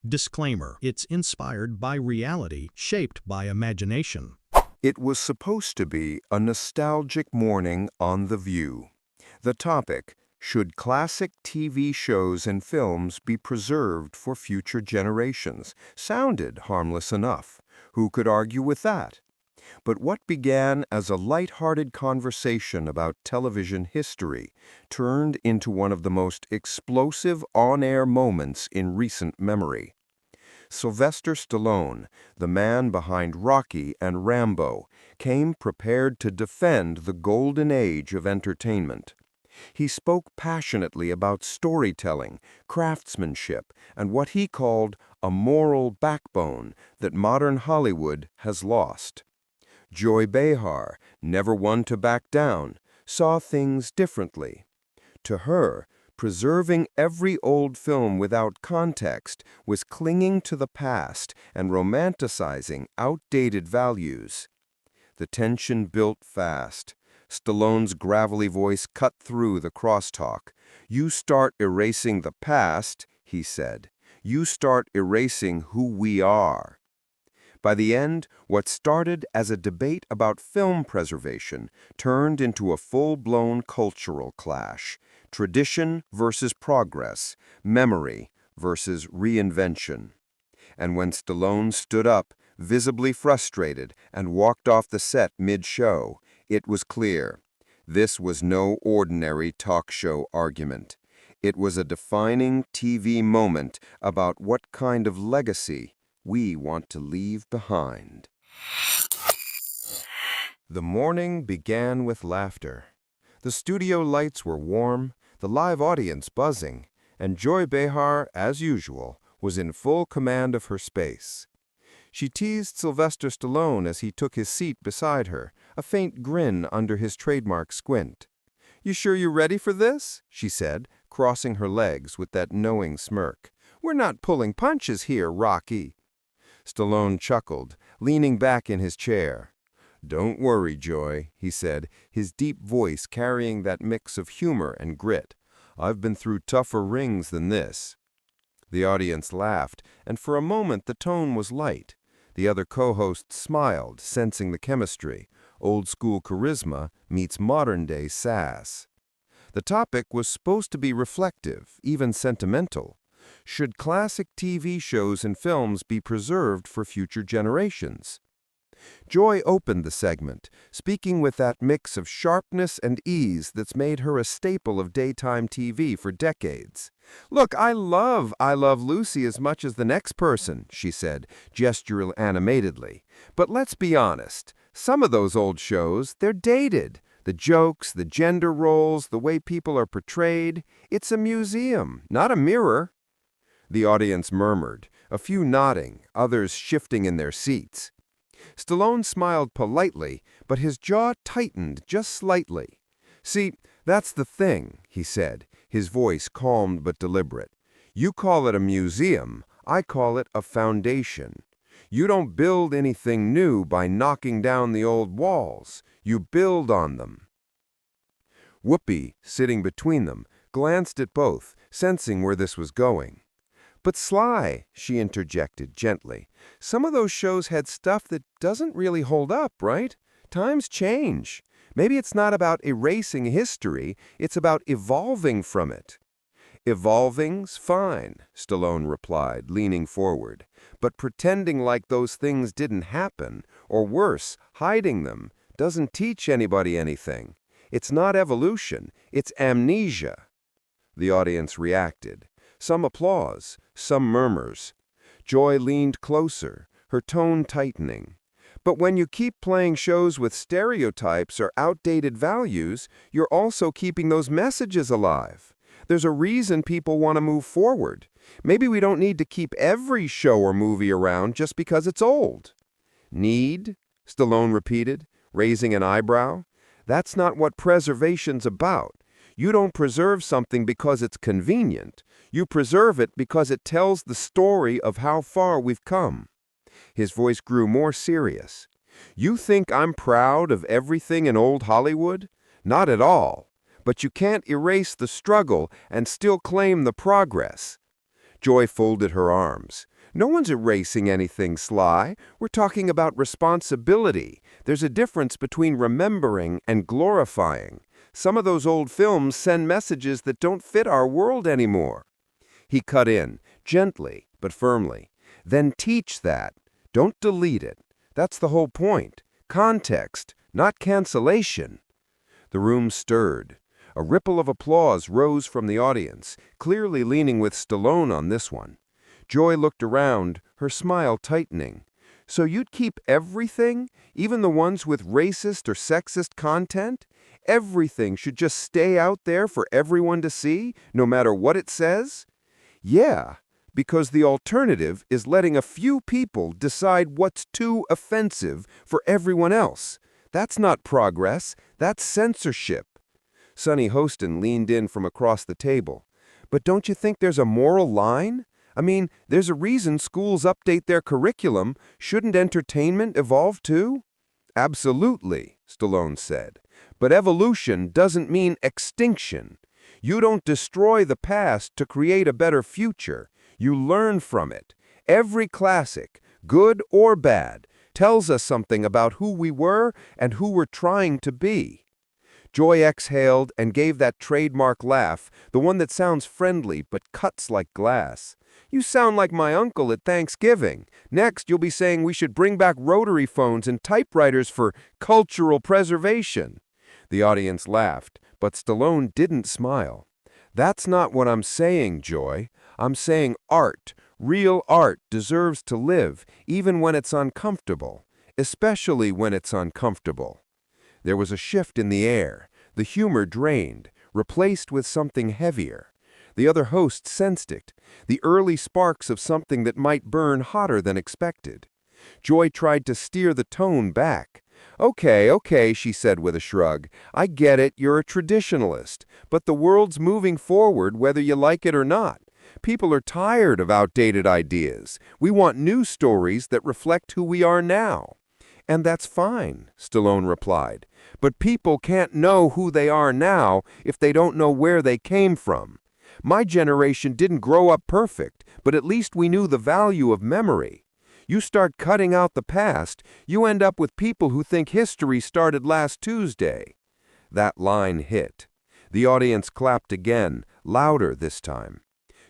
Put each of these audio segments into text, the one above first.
Disclaimer: it's inspired by reality, shaped by imagination. It was supposed to be a nostalgic morning on The View. The topic: should classic TV shows and films be preserved for future generations? Sounded harmless enough. Who could argue with that? But what began as a light-hearted conversation about television history turned into one of the most explosive on-air moments in recent memory. Sylvester Stallone, the man behind Rocky and Rambo, came prepared to defend the golden age of entertainment. He spoke passionately about storytelling, craftsmanship, and what he called a moral backbone that modern Hollywood has lost. Joy Behar, never one to back down, saw things differently. To her, preserving every old film without context was clinging to the past and romanticizing outdated values. The tension built fast. Stallone's gravelly voice cut through the crosstalk. "You start erasing the past," he said. "You start erasing who we are." By the end, what started as a debate about film preservation turned into a full-blown cultural clash. Tradition versus progress, memory versus reinvention. And when Stallone stood up, visibly frustrated, and walked off the set mid-show, it was clear. This was no ordinary talk show argument. It was a defining TV moment about what kind of legacy we want to leave behind. The morning began with laughter. The studio lights were warm, the live audience buzzing, and Joy Behar, as usual, was in full command of her space. She teased Sylvester Stallone as he took his seat beside her, a faint grin under his trademark squint. "You sure you're ready for this?" she said, crossing her legs with that knowing smirk. "We're not pulling punches here, Rocky." Stallone chuckled, leaning back in his chair. "Don't worry, Joy," he said, his deep voice carrying that mix of humor and grit. "I've been through tougher rings than this." The audience laughed, and for a moment the tone was light. The other co-hosts smiled, sensing the chemistry. Old-school charisma meets modern-day sass. The topic was supposed to be reflective, even sentimental. Should classic TV shows and films be preserved for future generations? Joy opened the segment, speaking with that mix of sharpness and ease that's made her a staple of daytime TV for decades. "Look, I love Lucy as much as the next person," she said, gestural animatedly. "But let's be honest, some of those old shows, they're dated. The jokes, the gender roles, the way people are portrayed. It's a museum, not a mirror." The audience murmured, a few nodding, others shifting in their seats. Stallone smiled politely, but his jaw tightened just slightly. "See, that's the thing," he said, his voice calm but deliberate. "You call it a museum, I call it a foundation. You don't build anything new by knocking down the old walls. You build on them." Whoopi, sitting between them, glanced at both, sensing where this was going. "But Sly," she interjected gently, "some of those shows had stuff that doesn't really hold up, right? Times change. Maybe it's not about erasing history, it's about evolving from it." "Evolving's fine," Stallone replied, leaning forward. "But pretending like those things didn't happen, or worse, hiding them, doesn't teach anybody anything. It's not evolution, it's amnesia." The audience reacted. Some applause, some murmurs. Joy leaned closer, her tone tightening. "But when you keep playing shows with stereotypes or outdated values, you're also keeping those messages alive. There's a reason people want to move forward. Maybe we don't need to keep every show or movie around just because it's old." "Need?" Stallone repeated, raising an eyebrow. "That's not what preservation's about. You don't preserve something because it's convenient. You preserve it because it tells the story of how far we've come." His voice grew more serious. "You think I'm proud of everything in old Hollywood? Not at all. But you can't erase the struggle and still claim the progress. Joy folded her arms. No one's erasing anything, Sly. We're talking about responsibility. There's a difference between remembering and glorifying. Some of those old films send messages that don't fit our world anymore. He cut in, gently but firmly. Then teach that. Don't delete it. That's the whole point. Context, not cancellation. The room stirred. A ripple of applause rose from the audience, clearly leaning with Stallone on this one. Joy looked around, her smile tightening. So you'd keep everything, even the ones with racist or sexist content? Everything should just stay out there for everyone to see, no matter what it says? Yeah, because the alternative is letting a few people decide what's too offensive for everyone else. That's not progress, that's censorship. Sonny Hostin leaned in from across the table. But don't you think there's a moral line? I mean, there's a reason schools update their curriculum. Shouldn't entertainment evolve too? Absolutely, Stallone said. But evolution doesn't mean extinction. You don't destroy the past to create a better future. You learn from it. Every classic, good or bad, tells us something about who we were and who we're trying to be. Joy exhaled and gave that trademark laugh, the one that sounds friendly but cuts like glass. You sound like my uncle at Thanksgiving. Next, you'll be saying we should bring back rotary phones and typewriters for cultural preservation. The audience laughed, but Stallone didn't smile. That's not what I'm saying, Joy. I'm saying art, real art, deserves to live, even when it's uncomfortable, especially when it's uncomfortable. There was a shift in the air. The humor drained, replaced with something heavier. The other host sensed it, the early sparks of something that might burn hotter than expected. Joy tried to steer the tone back. Okay, she said with a shrug. I get it, you're a traditionalist, but the world's moving forward whether you like it or not. People are tired of outdated ideas. We want new stories that reflect who we are now. And that's fine, Stallone replied. But people can't know who they are now if they don't know where they came from. My generation didn't grow up perfect, but at least we knew the value of memory. You start cutting out the past, you end up with people who think history started last Tuesday. That line hit. The audience clapped again, louder this time.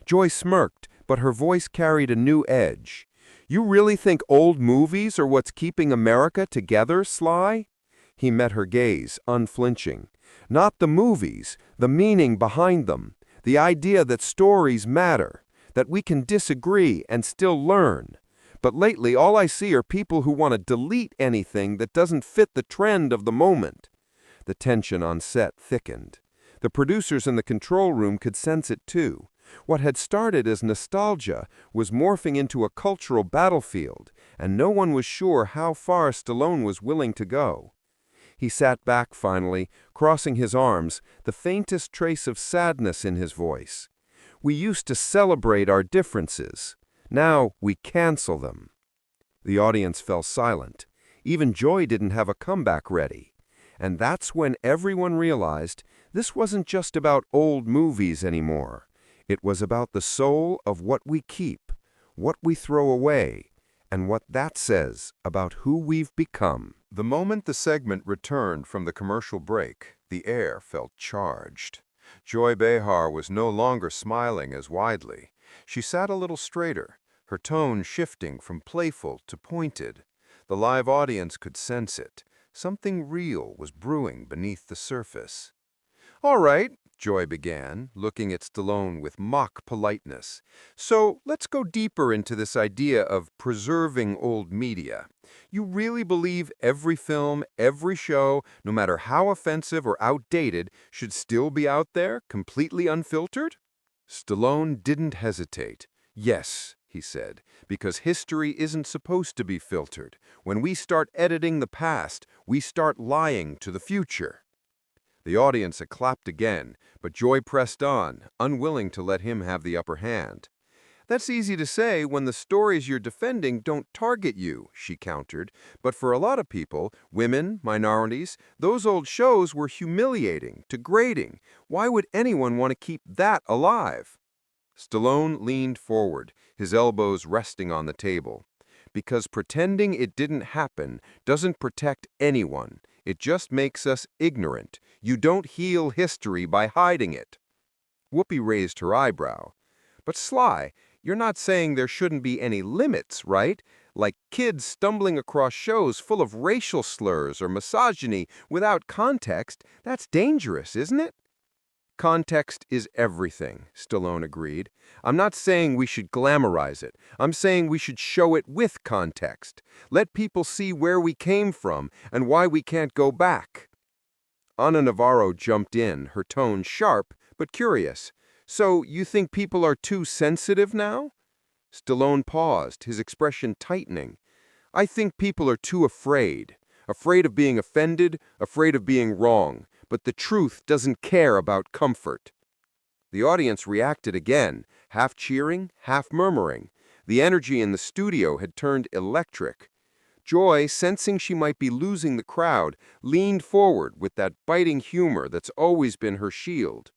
Joy smirked, but her voice carried a new edge. You really think old movies are what's keeping America together, Sly? He met her gaze, unflinching. Not the movies, the meaning behind them, the idea that stories matter, that we can disagree and still learn. But lately, all I see are people who want to delete anything that doesn't fit the trend of the moment. The tension on set thickened. The producers in the control room could sense it too. What had started as nostalgia was morphing into a cultural battlefield, and no one was sure how far Stallone was willing to go. He sat back finally, crossing his arms, the faintest trace of sadness in his voice. We used to celebrate our differences. Now we cancel them. The audience fell silent. Even Joy didn't have a comeback ready. And that's when everyone realized this wasn't just about old movies anymore. It was about the soul of what we keep, what we throw away, and what that says about who we've become. The moment the segment returned from the commercial break, the air felt charged. Joy Behar was no longer smiling as widely. She sat a little straighter, her tone shifting from playful to pointed. The live audience could sense it. Something real was brewing beneath the surface. All right, Joy began, looking at Stallone with mock politeness. So let's go deeper into this idea of preserving old media. You really believe every film, every show, no matter how offensive or outdated, should still be out there, completely unfiltered? Stallone didn't hesitate. Yes, he said, because history isn't supposed to be filtered. When we start editing the past, we start lying to the future. The audience had clapped again, but Joy pressed on, unwilling to let him have the upper hand. That's easy to say when the stories you're defending don't target you, she countered. But for a lot of people, women, minorities, those old shows were humiliating, degrading. Why would anyone want to keep that alive? Stallone leaned forward, his elbows resting on the table. Because pretending it didn't happen doesn't protect anyone. It just makes us ignorant. You don't heal history by hiding it. Whoopi raised her eyebrow. But Sly, you're not saying there shouldn't be any limits, right? Like kids stumbling across shows full of racial slurs or misogyny without context, that's dangerous, isn't it? Context is everything, Stallone agreed. I'm not saying we should glamorize it. I'm saying we should show it with context. Let people see where we came from and why we can't go back. Ana Navarro jumped in, her tone sharp but curious. So you think people are too sensitive now? Stallone paused, his expression tightening. I think people are too afraid. Afraid of being offended, afraid of being wrong. But the truth doesn't care about comfort. The audience reacted again, half cheering, half murmuring. The energy in the studio had turned electric. Joy, sensing she might be losing the crowd, leaned forward with that biting humor that's always been her shield.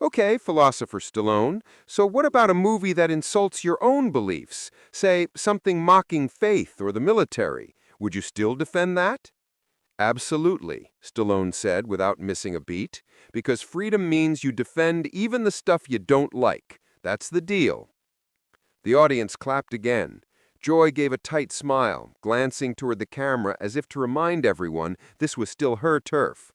Okay, philosopher Stallone, so what about a movie that insults your own beliefs? Say, something mocking faith or the military. Would you still defend that? Absolutely, Stallone said without missing a beat, because freedom means you defend even the stuff you don't like. That's the deal. The audience clapped again. Joy gave a tight smile, glancing toward the camera as if to remind everyone this was still her turf.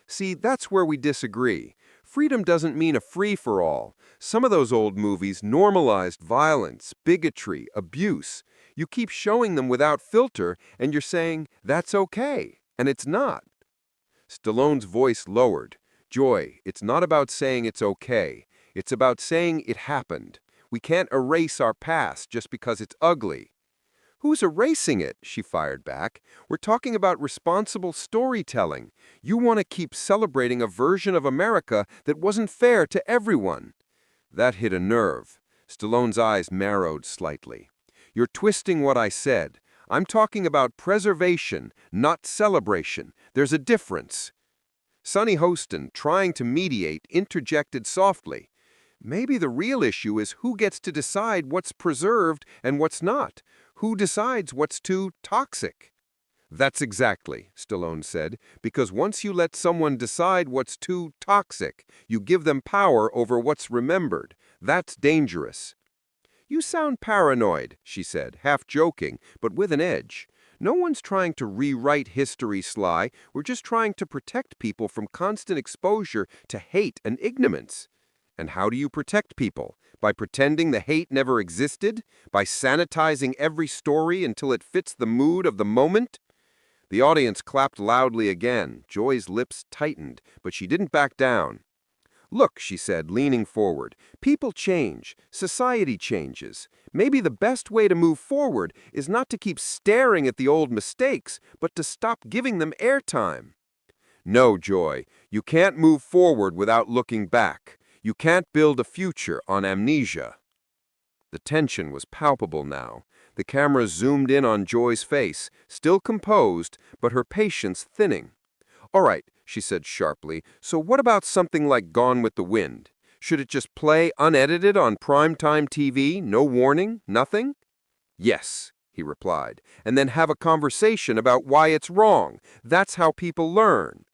See, that's where we disagree. Freedom doesn't mean a free-for-all. Some of those old movies normalized violence, bigotry, abuse. You keep showing them without filter, and you're saying, that's okay. And it's not. Stallone's voice lowered. Joy, it's not about saying it's okay. It's about saying it happened. We can't erase our past just because it's ugly. Who's erasing it? She fired back. We're talking about responsible storytelling. You want to keep celebrating a version of America that wasn't fair to everyone. That hit a nerve. Stallone's eyes narrowed slightly. You're twisting what I said. I'm talking about preservation, not celebration. There's a difference. Sonny Hostin, trying to mediate, interjected softly. Maybe the real issue is who gets to decide what's preserved and what's not. Who decides what's too toxic? That's exactly, Stallone said, because once you let someone decide what's too toxic, you give them power over what's remembered. That's dangerous. You sound paranoid, she said, half joking, but with an edge. No one's trying to rewrite history, Sly. We're just trying to protect people from constant exposure to hate and ignominy. And how do you protect people? By pretending the hate never existed? By sanitizing every story until it fits the mood of the moment? The audience clapped loudly again. Joy's lips tightened, but she didn't back down. Look, she said, leaning forward, people change. Society changes. Maybe the best way to move forward is not to keep staring at the old mistakes, but to stop giving them airtime. No, Joy, you can't move forward without looking back. You can't build a future on amnesia. The tension was palpable now. The camera zoomed in on Joy's face, still composed, but her patience thinning. All right, she said sharply, so what about something like Gone with the Wind? Should it just play unedited on primetime TV, no warning, nothing? Yes, he replied, and then have a conversation about why it's wrong. That's how people learn.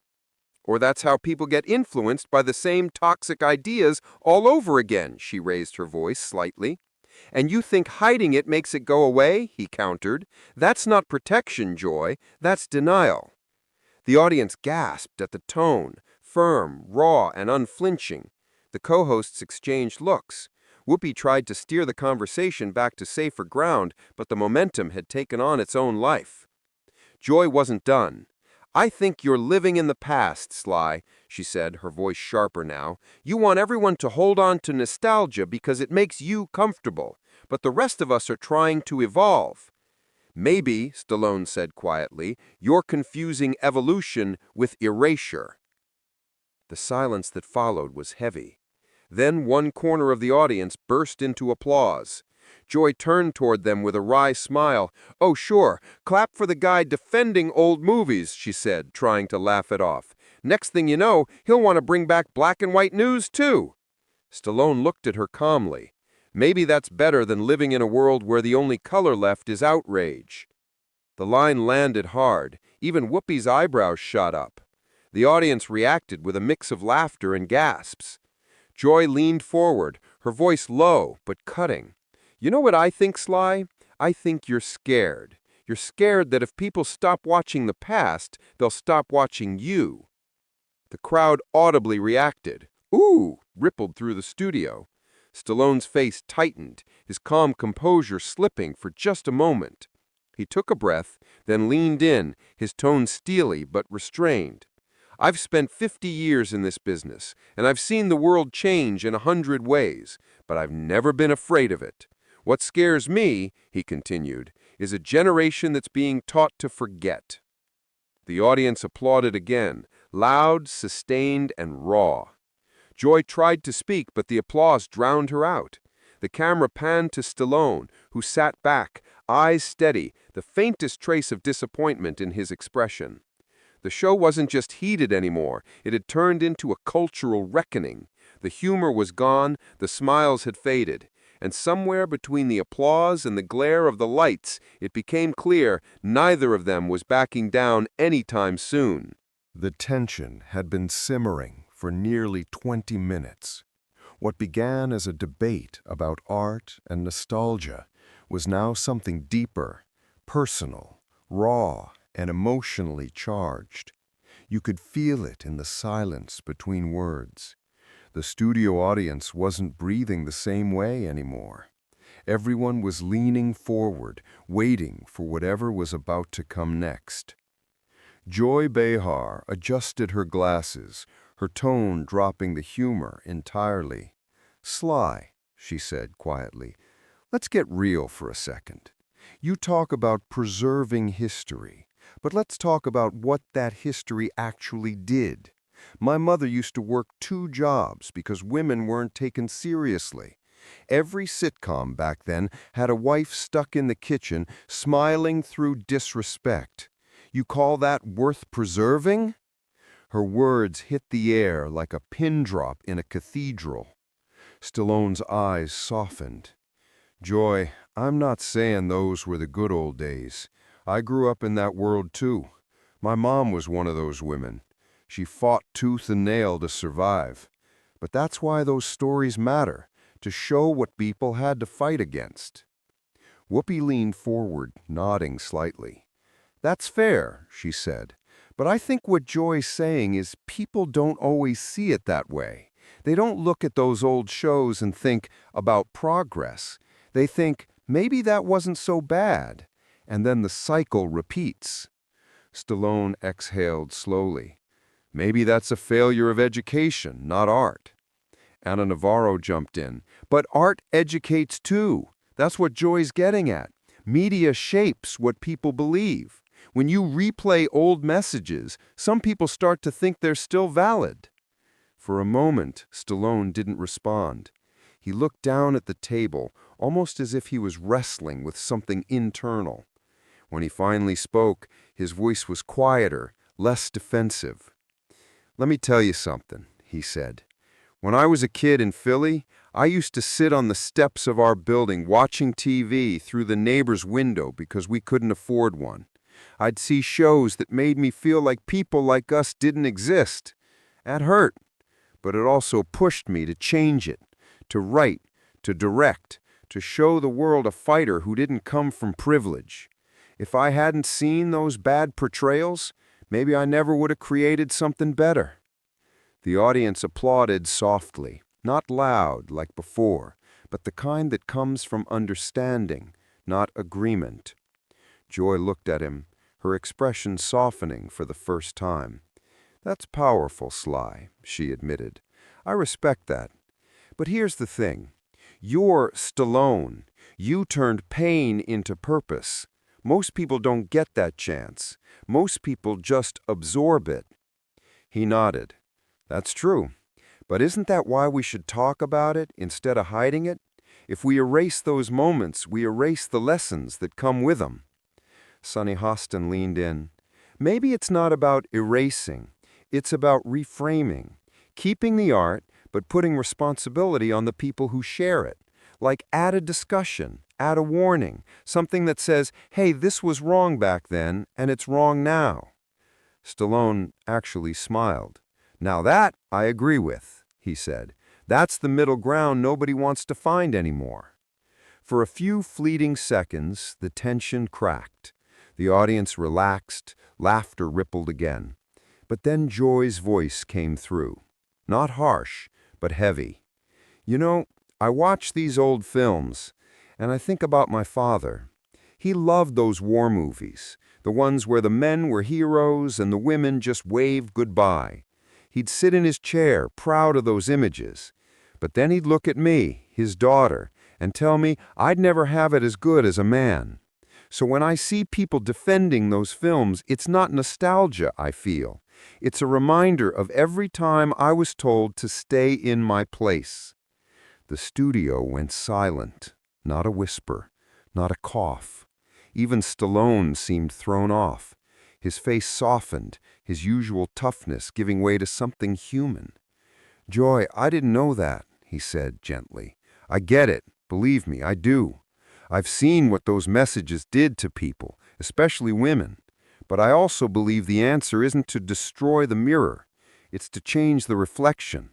Or that's how people get influenced by the same toxic ideas all over again, she raised her voice slightly. And you think hiding it makes it go away, he countered. That's not protection, Joy, that's denial. The audience gasped at the tone, firm, raw, and unflinching. The co-hosts exchanged looks. Whoopi tried to steer the conversation back to safer ground, but the momentum had taken on its own life. Joy wasn't done. I think you're living in the past, Sly, she said, her voice sharper now. You want everyone to hold on to nostalgia because it makes you comfortable, but the rest of us are trying to evolve. Maybe, Stallone said quietly, you're confusing evolution with erasure. The silence that followed was heavy. Then one corner of the audience burst into applause. Joy turned toward them with a wry smile. Oh, sure, clap for the guy defending old movies, she said, trying to laugh it off. Next thing you know, he'll want to bring back black and white news, too. Stallone looked at her calmly. Maybe that's better than living in a world where the only color left is outrage. The line landed hard. Even Whoopi's eyebrows shot up. The audience reacted with a mix of laughter and gasps. Joy leaned forward, her voice low but cutting. You know what I think, Sly? I think you're scared. You're scared that if people stop watching the past, they'll stop watching you. The crowd audibly reacted. Ooh! Rippled through the studio. Stallone's face tightened, his calm composure slipping for just a moment. He took a breath, then leaned in, his tone steely but restrained. I've spent 50 years in this business, and I've seen the world change in 100 ways, but I've never been afraid of it. What scares me, he continued, is a generation that's being taught to forget. The audience applauded again, loud, sustained, and raw. Joy tried to speak, but the applause drowned her out. The camera panned to Stallone, who sat back, eyes steady, the faintest trace of disappointment in his expression. The show wasn't just heated anymore, it had turned into a cultural reckoning. The humor was gone, the smiles had faded, and somewhere between the applause and the glare of the lights, it became clear neither of them was backing down anytime soon. The tension had been simmering for nearly 20 minutes. What began as a debate about art and nostalgia was now something deeper, personal, raw, and emotionally charged. You could feel it in the silence between words. The studio audience wasn't breathing the same way anymore. Everyone was leaning forward, waiting for whatever was about to come next. Joy Behar adjusted her glasses, her tone dropping the humor entirely. "Sly," she said quietly, "let's get real for a second. You talk about preserving history, but let's talk about what that history actually did. My mother used to work 2 jobs because women weren't taken seriously. Every sitcom back then had a wife stuck in the kitchen, smiling through disrespect. You call that worth preserving?" Her words hit the air like a pin drop in a cathedral. Stallone's eyes softened. "Joy, I'm not saying those were the good old days. I grew up in that world too. My mom was one of those women. She fought tooth and nail to survive. But that's why those stories matter, to show what people had to fight against." Whoopi leaned forward, nodding slightly. "That's fair," she said. "But I think what Joy's saying is people don't always see it that way. They don't look at those old shows and think about progress. They think, maybe that wasn't so bad. And then the cycle repeats." Stallone exhaled slowly. "Maybe that's a failure of education, not art." Anna Navarro jumped in. "But art educates too. That's what Joy's getting at. Media shapes what people believe. When you replay old messages, some people start to think they're still valid." For a moment, Stallone didn't respond. He looked down at the table, almost as if he was wrestling with something internal. When he finally spoke, his voice was quieter, less defensive. "Let me tell you something," he said. "When I was a kid in Philly, I used to sit on the steps of our building watching TV through the neighbor's window because we couldn't afford one. I'd see shows that made me feel like people like us didn't exist. That hurt, but it also pushed me to change it, to write, to direct, to show the world a fighter who didn't come from privilege. If I hadn't seen those bad portrayals, maybe I never would have created something better." The audience applauded softly, not loud like before, but the kind that comes from understanding, not agreement. Joy looked at him, her expression softening for the first time. "That's powerful, Sly," she admitted. "I respect that. But here's the thing. You're Stallone. You turned pain into purpose. Most people don't get that chance. Most people just absorb it." He nodded. "That's true. But isn't that why we should talk about it instead of hiding it? If we erase those moments, we erase the lessons that come with them." Sonny Hostin leaned in. "Maybe it's not about erasing. It's about reframing. Keeping the art, but putting responsibility on the people who share it. Like add a discussion, add a warning, something that says, hey, this was wrong back then, and it's wrong now. Stallone actually smiled. Now that I agree with, he said. That's the middle ground nobody wants to find anymore. For a few fleeting seconds, the tension cracked. The audience relaxed, laughter rippled again. But then Joy's voice came through. Not harsh, but heavy. You know, I watch these old films, and I think about my father. He loved those war movies, the ones where the men were heroes and the women just waved goodbye. He'd sit in his chair, proud of those images. But then he'd look at me, his daughter, and tell me I'd never have it as good as a man. So when I see people defending those films, it's not nostalgia I feel. It's a reminder of every time I was told to stay in my place. The studio went silent. Not a whisper, not a cough. Even Stallone seemed thrown off. His face softened, his usual toughness giving way to something human. Joy, I didn't know that, he said gently. I get it. Believe me, I do. I've seen what those messages did to people, especially women. But I also believe the answer isn't to destroy the mirror. It's to change the reflection.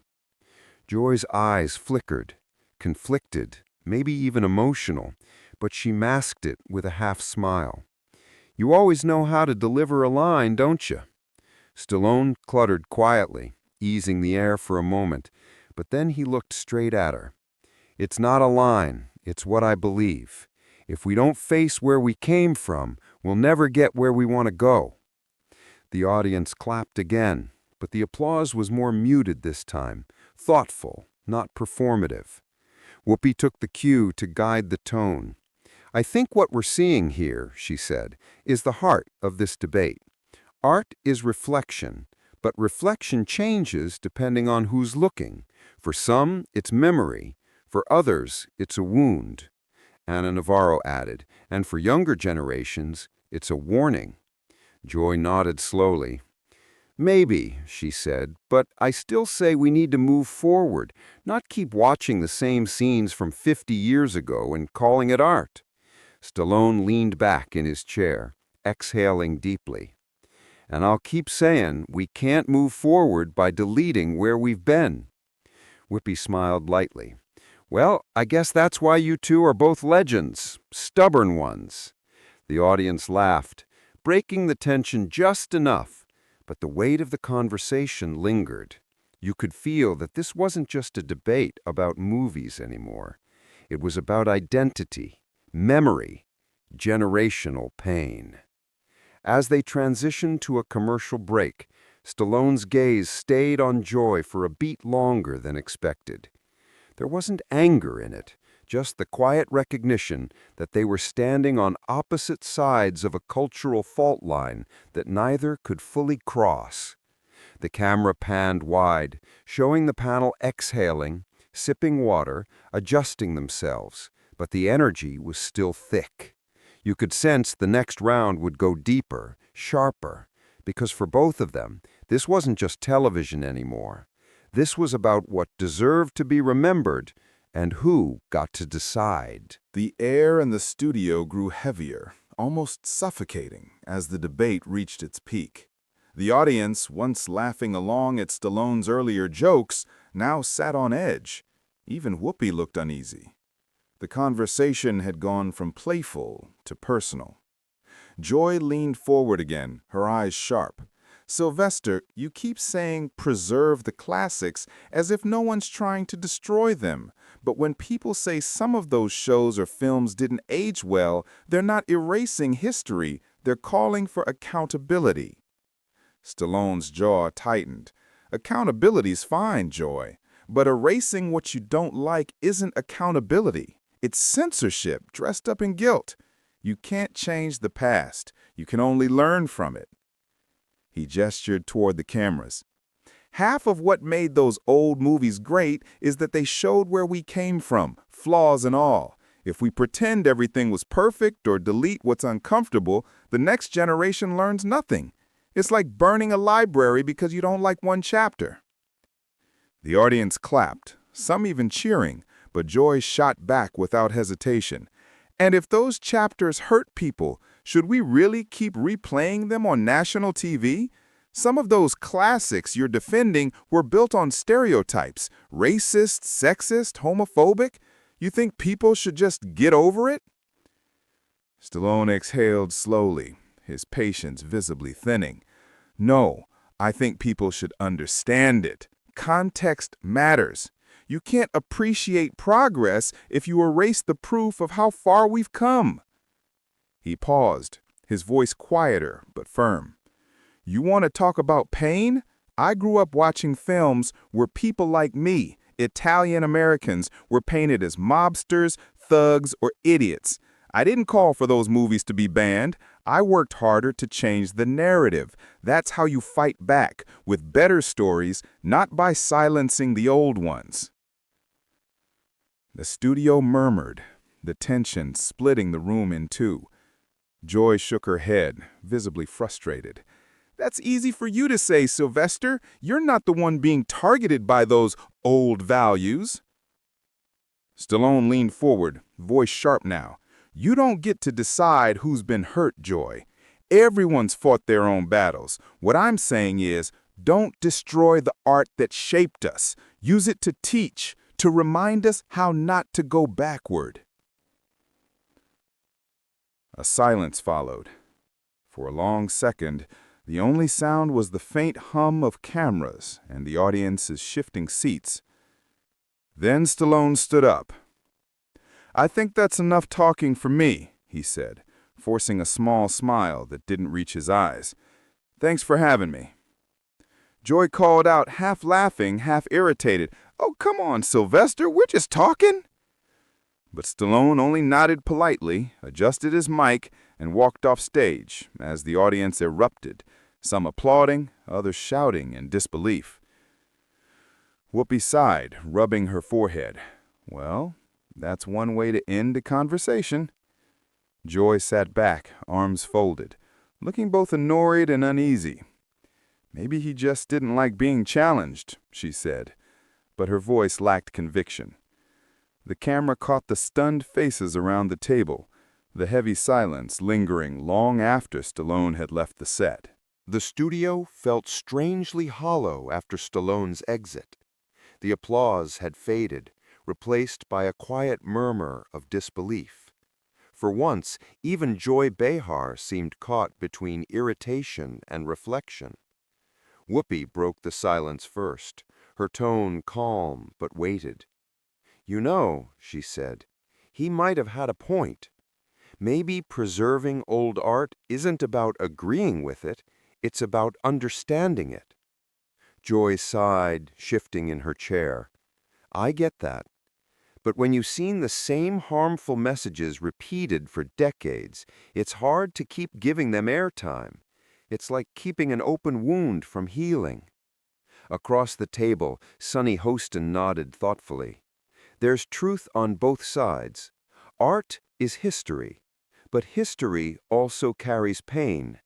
Joy's eyes flickered, conflicted, maybe even emotional, but she masked it with a half smile. You always know how to deliver a line, don't you? Stallone cluttered quietly, easing the air for a moment, but then he looked straight at her. It's not a line, it's what I believe. If we don't face where we came from, we'll never get where we want to go. The audience clapped again, but the applause was more muted this time, thoughtful, not performative. Whoopi took the cue to guide the tone. I think what we're seeing here, she said, is the heart of this debate. Art is reflection, but reflection changes depending on who's looking. For some, it's memory. For others, it's a wound. Anna Navarro added, and for younger generations, it's a warning. Joy nodded slowly. Maybe, she said, but I still say we need to move forward, not keep watching the same scenes from 50 years ago and calling it art. Stallone leaned back in his chair, exhaling deeply. And I'll keep saying we can't move forward by deleting where we've been. Whoopi smiled lightly. Well, I guess that's why you two are both legends, stubborn ones. The audience laughed, breaking the tension just enough, but the weight of the conversation lingered. You could feel that this wasn't just a debate about movies anymore. It was about identity, memory, generational pain. As they transitioned to a commercial break, Stallone's gaze stayed on Joy for a beat longer than expected. There wasn't anger in it, just the quiet recognition that they were standing on opposite sides of a cultural fault line that neither could fully cross. The camera panned wide, showing the panel exhaling, sipping water, adjusting themselves, but the energy was still thick. You could sense the next round would go deeper, sharper, because for both of them, this wasn't just television anymore. This was about what deserved to be remembered and who got to decide. The air in the studio grew heavier, almost suffocating, as the debate reached its peak. The audience, once laughing along at Stallone's earlier jokes, now sat on edge. Even Whoopi looked uneasy. The conversation had gone from playful to personal. Joy leaned forward again, her eyes sharp. Sylvester, you keep saying preserve the classics as if no one's trying to destroy them. But when people say some of those shows or films didn't age well, they're not erasing history, they're calling for accountability. Stallone's jaw tightened. Accountability's fine, Joy, but erasing what you don't like isn't accountability. It's censorship dressed up in guilt. You can't change the past. You can only learn from it. He gestured toward the cameras. Half of what made those old movies great is that they showed where we came from, flaws and all. If we pretend everything was perfect or delete what's uncomfortable, the next generation learns nothing. It's like burning a library because you don't like one chapter. The audience clapped, some even cheering, but Joy shot back without hesitation. And if those chapters hurt people, should we really keep replaying them on national TV? Some of those classics you're defending were built on stereotypes, racist, sexist, homophobic. You think people should just get over it? Stallone exhaled slowly, his patience visibly thinning. No, I think people should understand it. Context matters. You can't appreciate progress if you erase the proof of how far we've come. He paused, his voice quieter but firm. You want to talk about pain? I grew up watching films where people like me, Italian Americans, were painted as mobsters, thugs, or idiots. I didn't call for those movies to be banned. I worked harder to change the narrative. That's how you fight back, with better stories, not by silencing the old ones. The studio murmured, the tension splitting the room in two. Joy shook her head, visibly frustrated. That's easy for you to say, Sylvester. You're not the one being targeted by those old values. Stallone leaned forward, voice sharp now. You don't get to decide who's been hurt, Joy. Everyone's fought their own battles. What I'm saying is, don't destroy the art that shaped us. Use it to teach, to remind us how not to go backward. A silence followed. For a long second, the only sound was the faint hum of cameras and the audience's shifting seats. Then Stallone stood up. I think that's enough talking for me, he said, forcing a small smile that didn't reach his eyes. Thanks for having me. Joy called out, half laughing, half irritated. Oh, come on, Sylvester, we're just talking. But Stallone only nodded politely, adjusted his mic, and walked off stage as the audience erupted, some applauding, others shouting in disbelief. Whoopi sighed, rubbing her forehead. Well, that's one way to end a conversation. Joy sat back, arms folded, looking both annoyed and uneasy. Maybe he just didn't like being challenged, she said, but her voice lacked conviction. The camera caught the stunned faces around the table, the heavy silence lingering long after Stallone had left the set. The studio felt strangely hollow after Stallone's exit. The applause had faded, replaced by a quiet murmur of disbelief. For once, even Joy Behar seemed caught between irritation and reflection. Whoopi broke the silence first, her tone calm but weighted. You know, she said, he might have had a point. Maybe preserving old art isn't about agreeing with it, it's about understanding it. Joy sighed, shifting in her chair. I get that. But when you've seen the same harmful messages repeated for decades, it's hard to keep giving them airtime. It's like keeping an open wound from healing. Across the table, Sonny Hostin nodded thoughtfully. There's truth on both sides. Art is history, but history also carries pain.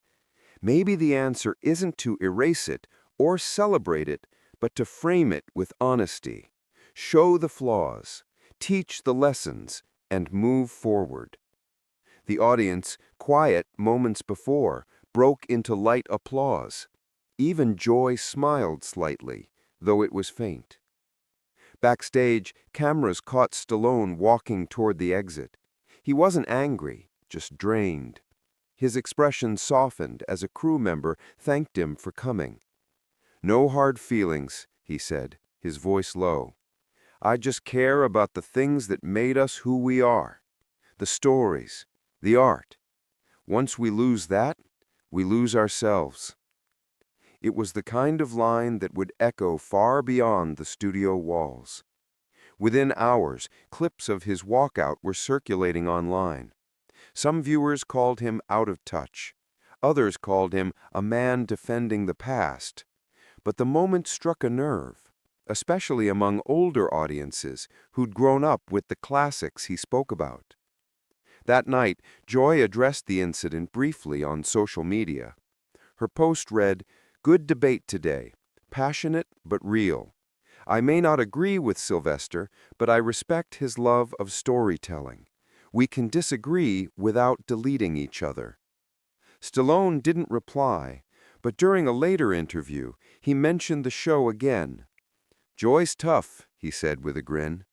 Maybe the answer isn't to erase it or celebrate it, but to frame it with honesty. Show the flaws, teach the lessons, and move forward. The audience, quiet moments before, broke into light applause. Even Joy smiled slightly, though it was faint. Backstage, cameras caught Stallone walking toward the exit. He wasn't angry, just drained. His expression softened as a crew member thanked him for coming. No hard feelings, he said, his voice low. I just care about the things that made us who we are. The stories, the art. Once we lose that, we lose ourselves. It was the kind of line that would echo far beyond the studio walls. Within hours, clips of his walkout were circulating online. Some viewers called him out of touch. Others called him a man defending the past. But the moment struck a nerve, especially among older audiences who'd grown up with the classics he spoke about. That night, Joy addressed the incident briefly on social media. Her post read, "Good debate today, passionate but real. I may not agree with Sylvester, but I respect his love of storytelling. We can disagree without deleting each other." Stallone didn't reply, but during a later interview, he mentioned the show again. "Joy's tough," he said with a grin.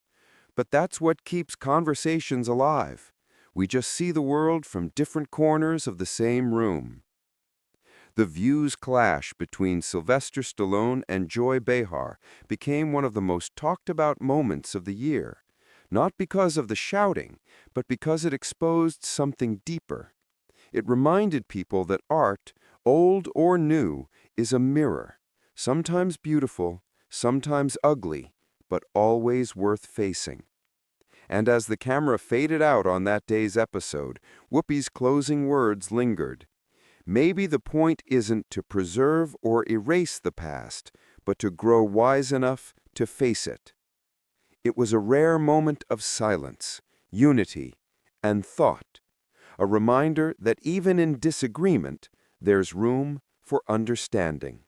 "But that's what keeps conversations alive. We just see the world from different corners of the same room." The views clash between Sylvester Stallone and Joy Behar became one of the most talked about moments of the year, not because of the shouting, but because it exposed something deeper. It reminded people that art, old or new, is a mirror, sometimes beautiful, sometimes ugly, but always worth facing. And as the camera faded out on that day's episode, Whoopi's closing words lingered. "Maybe the point isn't to preserve or erase the past, but to grow wise enough to face it." It was a rare moment of silence, unity, and thought, a reminder that even in disagreement, there's room for understanding.